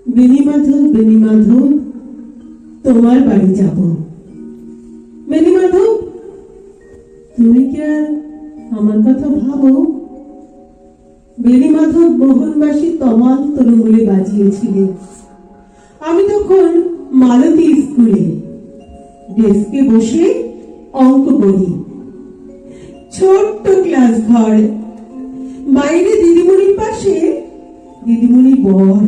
বেণীমাধব, বেণীমাধব, তোমার বাড়ি যাব। বেণীমাধব, তুমি কি আর আমার কথা ভাবো? বেণীমাধব মোহনবাসী তমাল তরুঙ্গুলি বাজিয়েছিলেন। আমি তখন মালতী স্কুলে ডেস্কে বসে অঙ্ক করি। ছোট্ট ক্লাস ঘর, বাইরে দিদিমণির পাশে দিদিমণি বর।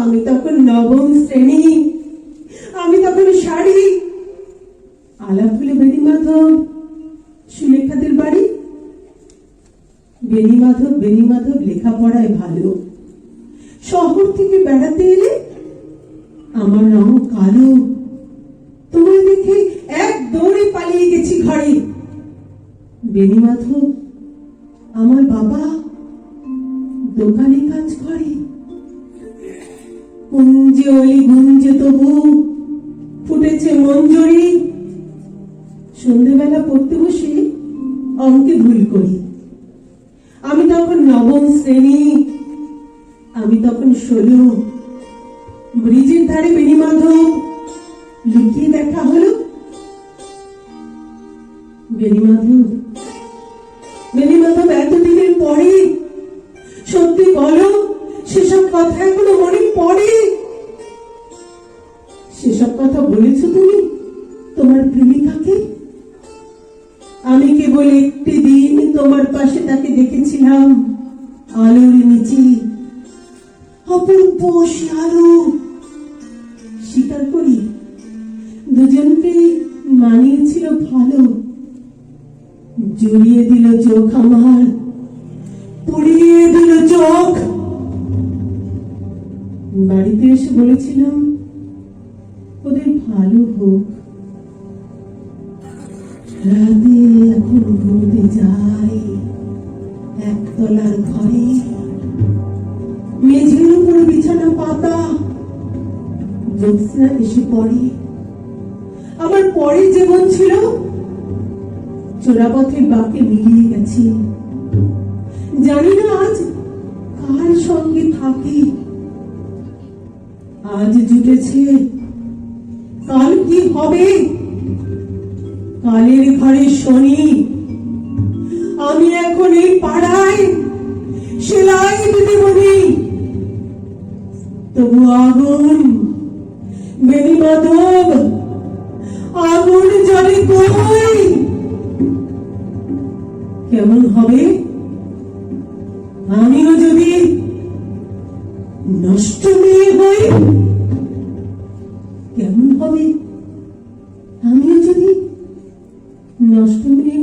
আমি তখন নবম শ্রেণী, আমি তখন শাড়ি। আলাপ হলে বেণীমাধব, সুলেখাদের বাড়ি। বেণীমাধব, বেণীমাধব লেখাপড়ায় ভালো। শহর থেকে বেড়াতে এলে আমার রং কালো। তোমায় দেখে এক দৌড়ে পালিয়ে গেছি ঘরে। বেণীমাধব, আমার বাবা দোকানে কাজ করে। কুঞ্জে অলি গুঞ্জে তবু ফুটেছে মঞ্জরি। সন্ধ্যেবেলা পড়তে বসে অঙ্কে ভুল করি। আমি তখন নবম শ্রেণী, আমি তখন 16। ব্রিজের ধারে বেণীমাধব, লুকিয়ে দেখা হলো। বেণীমাধব, বেণীমাধব, এতদিনের পরে সত্যি বলো, সেসব কথা এখনো মনে পড়ে? সেসব কথা বলেছো তুমি তোমার প্রেমিকাকে? আমি কেবল একটি দিন তোমার পাশে তাকে দেখেছিলাম, আলোর নিচে। অপূর্ব সে আলো। স্বীকার করি, দুজনকে মানিয়েছিল ভালো। জড়িয়ে দিল চোখ আমার, পুড়িয়ে দিল চোখ। বাড়িতে এসে বলেছিলাম ওদের ভালো হোক। রাতে এখন ঘুমতে যাই একতলার ঘরে। মেঝের উপর বিছানা পাতা, জ্যোৎস্না এসে পড়ে। আমার পরে জীবন ছিল চোরাপথের বাঁকে মিলিয়ে গেছে। জানি না আজ কার সঙ্গে থাকি। আজ জুটেছে, কাল কি হবে? কালের ঘরে শনি। আমি এখন এই পাড়ায় সেলাই দিদিমণি। তবু আগুন, বেণীমাধব, আগুন জ্বলে কই? কেমন হবে আমিও যদি নষ্ট মেয়ে হই? কেমন হবে আমিও যদি নষ্ট মেয়ে